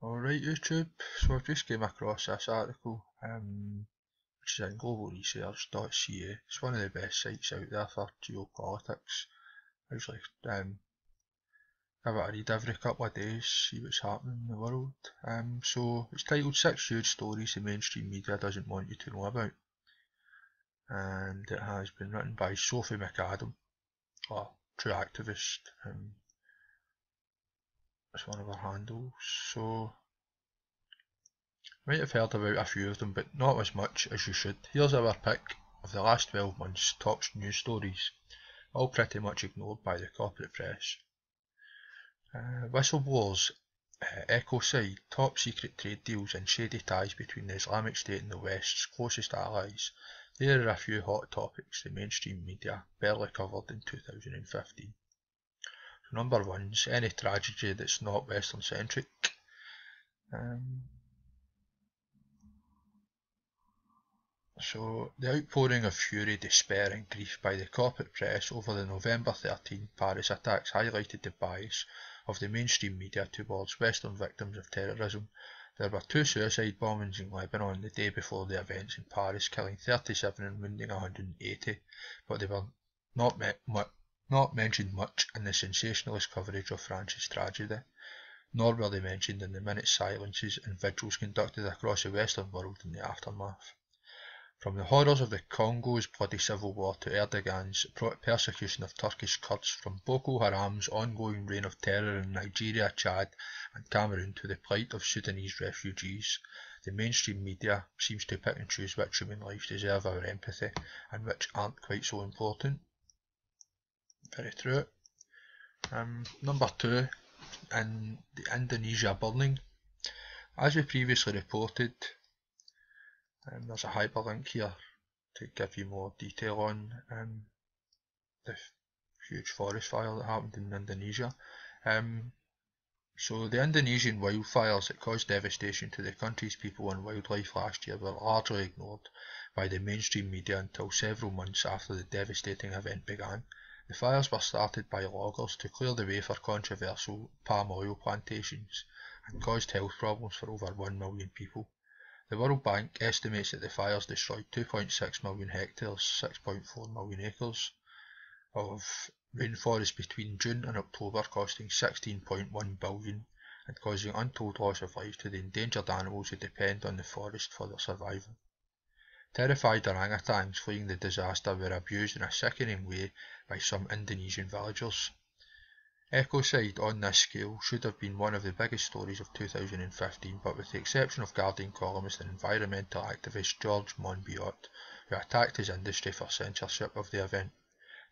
Alright YouTube, so I've just came across this article, which is in globalresearch.ca. It's one of the best sites out there for geopolitics. I usually give it a read every couple of days, see what's happening in the world. So it's titled 6 Huge Stories the Mainstream Media Doesn't Want You to Know About. And it has been written by Sophie McAdam, a true activist. It's one of her handles. So you might have heard about a few of them, but not as much as you should. Here's our pick of the last 12 months' top news stories, all pretty much ignored by the corporate press. Whistleblowers Ecocide, top secret trade deals and shady ties between the Islamic State and the West's closest allies. There are a few hot topics the mainstream media barely covered in 2015. So number 1 is any tragedy that's not Western centric. So, the outpouring of fury, despair and grief by the corporate press over the November 13 Paris attacks highlighted the bias of the mainstream media towards Western victims of terrorism. There were 2 suicide bombings in Lebanon the day before the events in Paris, killing 37 and wounding 180, but they were not mentioned much in the sensationalist coverage of France's tragedy, nor were they mentioned in the minute silences and vigils conducted across the Western world in the aftermath. From the horrors of the Congo's bloody civil war to Erdogan's persecution of Turkish Kurds, from Boko Haram's ongoing reign of terror in Nigeria, Chad and Cameroon to the plight of Sudanese refugees, the mainstream media seems to pick and choose which human lives deserve our empathy and which aren't quite so important. Very true. Number 2, in the Indonesia burning. As we previously reported, there's a hyperlink here to give you more detail on the huge forest fire that happened in Indonesia. So the Indonesian wildfires that caused devastation to the country's people and wildlife last year were largely ignored by the mainstream media until several months after the devastating event began. The fires were started by loggers to clear the way for controversial palm oil plantations and caused health problems for over 1 million people. The World Bank estimates that the fires destroyed 2.6 million hectares, 6.4 million acres of rainforest between June and October, costing 16.1 billion and causing untold loss of life to the endangered animals who depend on the forest for their survival. Terrified orangutans fleeing the disaster were abused in a sickening way by some Indonesian villagers. Ecocide on this scale should have been one of the biggest stories of 2015, but with the exception of Guardian columnist and environmental activist George Monbiot, who attacked his industry for censorship of the event,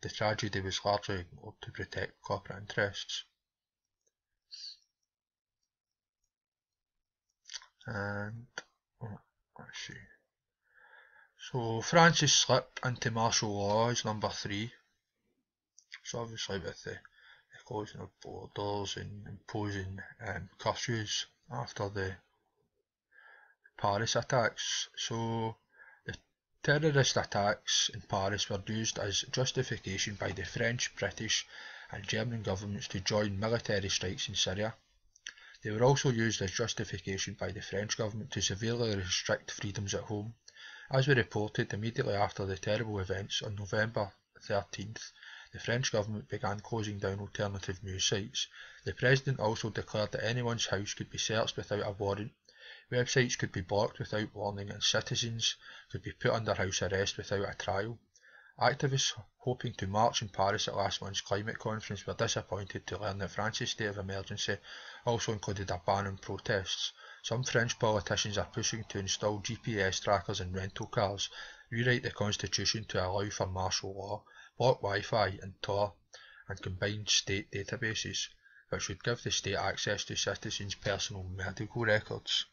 the tragedy was largely ignored to protect corporate interests. And let's see. So France's slip into martial law is number 3. So obviously with the closing of borders and imposing curfews after the Paris attacks. So the terrorist attacks in Paris were used as justification by the French, British and German governments to join military strikes in Syria. They were also used as justification by the French government to severely restrict freedoms at home. As we reported, immediately after the terrible events on November 13th, the French government began closing down alternative news sites. The President also declared that anyone's house could be searched without a warrant, websites could be blocked without warning, and citizens could be put under house arrest without a trial. Activists hoping to march in Paris at last month's climate conference were disappointed to learn that France's state of emergency also included a ban on protests. Some French politicians are pushing to install GPS trackers in rental cars, rewrite the constitution to allow for martial law, block Wi-Fi and Tor, and combined state databases, which would give the state access to citizens' personal medical records.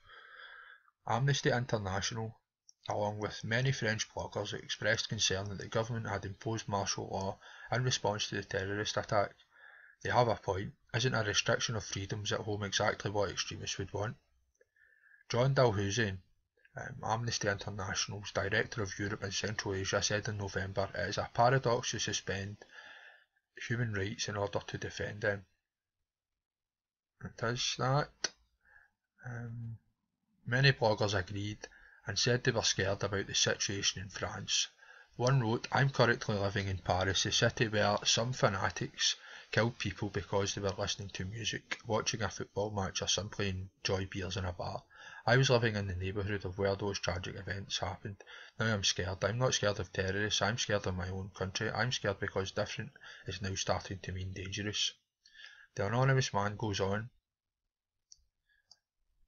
Amnesty International, along with many French bloggers, expressed concern that the government had imposed martial law in response to the terrorist attack. They have a point. Isn't a restriction of freedoms at home exactly what extremists would want? John Dalhousie, Amnesty International's Director of Europe and Central Asia, said in November, "It is a paradox to suspend human rights in order to defend them." It is that. Many bloggers agreed and said they were scared about the situation in France. One wrote, "I'm currently living in Paris, a city where some fanatics killed people because they were listening to music, watching a football match, or simply enjoy beers in a bar. I was living in the neighbourhood of where those tragic events happened. Now I'm scared. I'm not scared of terrorists. I'm scared of my own country. I'm scared because different is now starting to mean dangerous." The anonymous man goes on,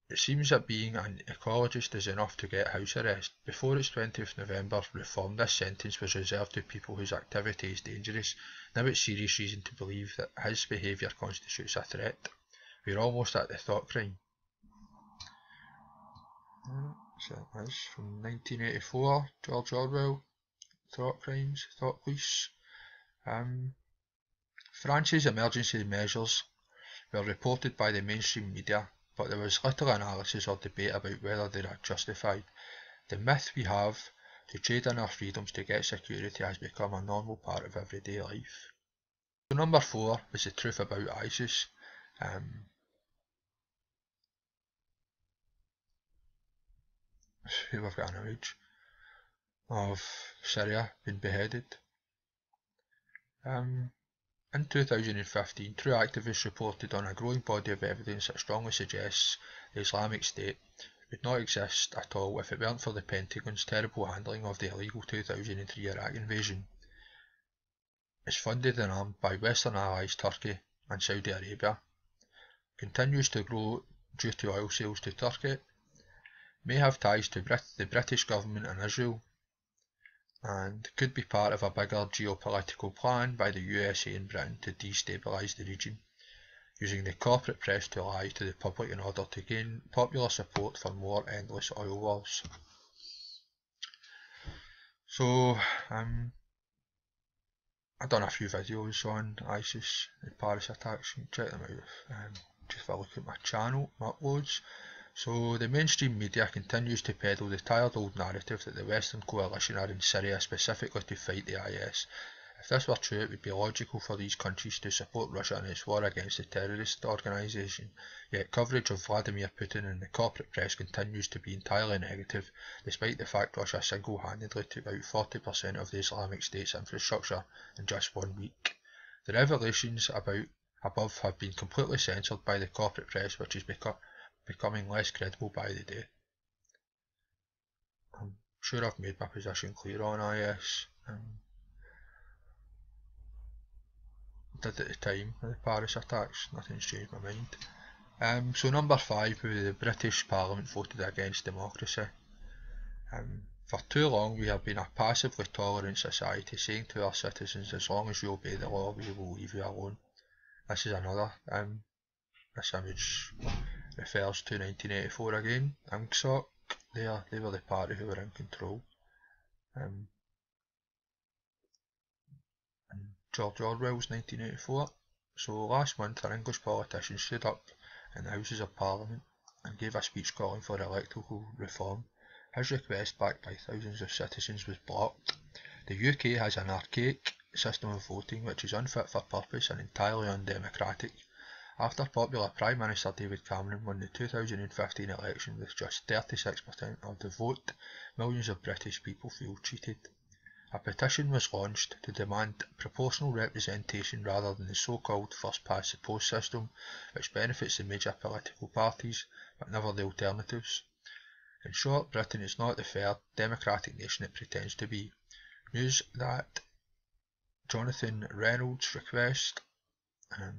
"It seems that being an ecologist is enough to get house arrest. Before its 20th November reform, this sentence was reserved to people whose activity is dangerous. Now it's serious reason to believe that his behaviour constitutes a threat. We're almost at the thought crime." So that is from 1984, George Orwell, Thought Crimes, Thought Police. France's emergency measures were reported by the mainstream media, but there was little analysis or debate about whether they are justified. The myth we have to trade in our freedoms to get security has become a normal part of everyday life. So number 4 is the truth about ISIS. Here we've got an image of Syria being beheaded. In 2015, True activists reported on a growing body of evidence that strongly suggests the Islamic State would not exist at all if it weren't for the Pentagon's terrible handling of the illegal 2003 Iraq invasion. It's funded and armed by Western allies Turkey and Saudi Arabia, continues to grow due to oil sales to Turkey, may have ties to the British government and Israel, and could be part of a bigger geopolitical plan by the USA and Britain to destabilise the region, using the corporate press to lie to the public in order to gain popular support for more endless oil wars. So, I've done a few videos on ISIS and Paris attacks. You can check them out just if I look at my channel, my uploads. So the mainstream media continues to peddle the tired old narrative that the Western coalition are in Syria specifically to fight the IS. If this were true, it would be logical for these countries to support Russia in its war against the terrorist organisation, yet coverage of Vladimir Putin in the corporate press continues to be entirely negative, despite the fact Russia single-handedly took out 40% of the Islamic State's infrastructure in just 1 week. The revelations above have been completely censored by the corporate press, which is becoming less credible by the day. I'm sure I've made my position clear on IS. Did at the time of the Paris attacks, nothing's changed my mind. So number 5, the British Parliament voted against democracy. For too long we have been a passively tolerant society, saying to our citizens, as long as you obey the law we will leave you alone. This is another, this image refers to 1984 again. INGSOC, they were the party who were in control. George Orwell's 1984. So last month an English politician stood up in the Houses of Parliament and gave a speech calling for electoral reform. His request, backed by thousands of citizens, was blocked. The UK has an archaic system of voting which is unfit for purpose and entirely undemocratic. After popular Prime Minister David Cameron won the 2015 election with just 36% of the vote, millions of British people feel cheated. A petition was launched to demand proportional representation rather than the so-called first-past-the-post system, which benefits the major political parties but never the alternatives. In short, Britain is not the fair, democratic nation it pretends to be. News that Jonathan Reynolds' request, a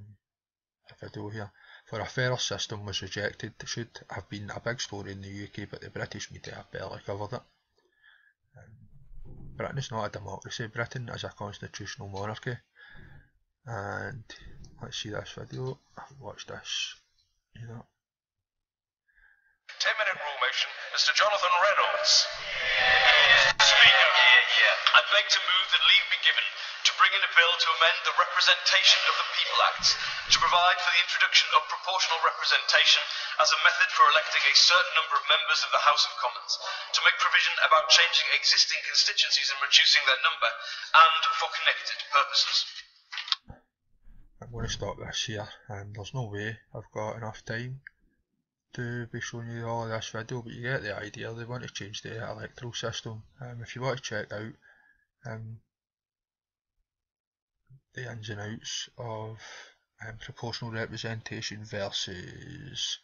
video here, for a fairer system was rejected should have been a big story in the UK, but the British media have barely covered it. Britain is not a democracy. Britain is a constitutional monarchy. And let's see this video. Watch this. 10-minute rule motion. Mr. Jonathan Reynolds. Speaker. I beg to move that leave be given to bring in a bill to amend the Representation of the People Act to provide for the introduction of proportional representation as a method for electing a certain number of members of the House of Commons, to make provision about changing existing constituencies and reducing their number, and for connected purposes. I'm going to stop this here, and there's no way I've got enough time to be showing you all of this video, but you get the idea. They want to change the electoral system. If you want to check out the ins and outs of proportional representation versus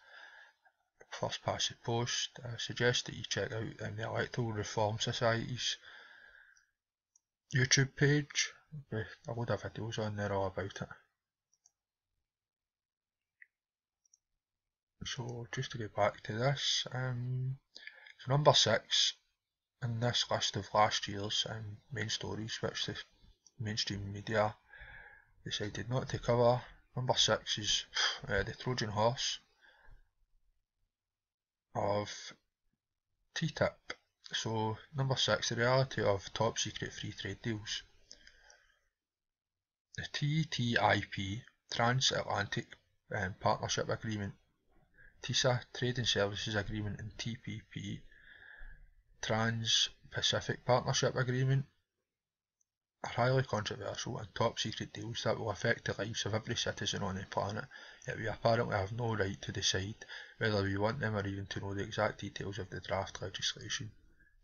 first past the post, I suggest that you check out the Electoral Reform Society's YouTube page. With a load of videos on there all about it. So just to get back to this, so number 6 in this list of last year's main stories which the mainstream media decided not to cover. Number 6 is the Trojan horse of TTIP. So number 6, the reality of top secret free trade deals. The TTIP, Transatlantic Partnership Agreement, TISA, Trade and Services Agreement, and TPP, Trans-Pacific Partnership Agreement, are highly controversial and top secret deals that will affect the lives of every citizen on the planet, yet we apparently have no right to decide whether we want them or even to know the exact details of the draft legislation.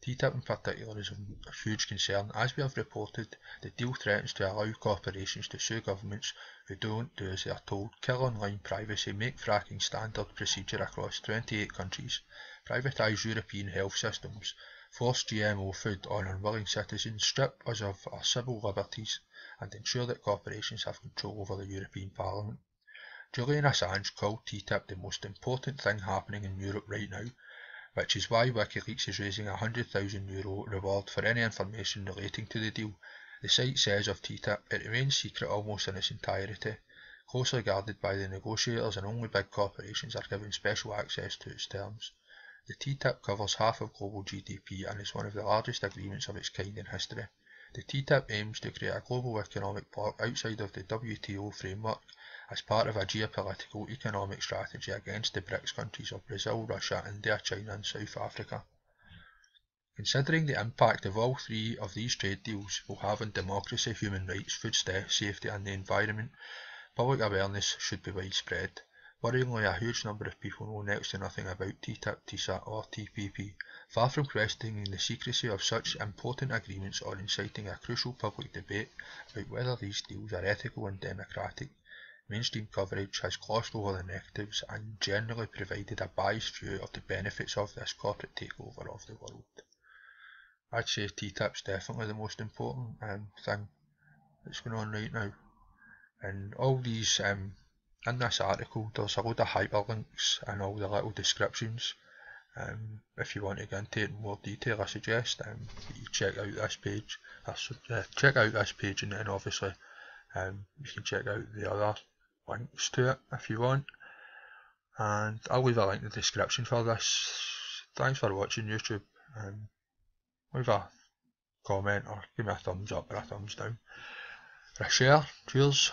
TTIP in particular is a huge concern. As we have reported, the deal threatens to allow corporations to sue governments who don't do as they are told, kill online privacy, make fracking standard procedure across 28 countries, privatise European health systems, force GMO food on unwilling citizens, strip us of our civil liberties, and ensure that corporations have control over the European Parliament. Julian Assange called TTIP the most important thing happening in Europe right now, which is why WikiLeaks is raising a €100,000 reward for any information relating to the deal. The site says of TTIP, it remains secret almost in its entirety, closely guarded by the negotiators, and only big corporations are given special access to its terms. The TTIP covers half of global GDP and is one of the largest agreements of its kind in history. The TTIP aims to create a global economic bloc outside of the WTO framework as part of a geopolitical economic strategy against the BRICS countries of Brazil, Russia, India, China and South Africa. Considering the impact of all three of these trade deals will have on democracy, human rights, food safety and the environment, public awareness should be widespread. Worryingly, a huge number of people know next to nothing about TTIP, TISA or TPP. Far from questioning the secrecy of such important agreements or inciting a crucial public debate about whether these deals are ethical and democratic, mainstream coverage has glossed over the negatives and generally provided a biased view of the benefits of this corporate takeover of the world. I'd say TTIP's definitely the most important thing that's going on right now. And all these, in this article, there's a load of hyperlinks and all the little descriptions. If you want to get into it in more detail, I suggest that you check out this page. Check out this page, and then obviously you can check out the other links to it if you want. And I'll leave a link in the description for this. Thanks for watching YouTube. Leave a comment or give me a thumbs up or a thumbs down or a share. Cheers.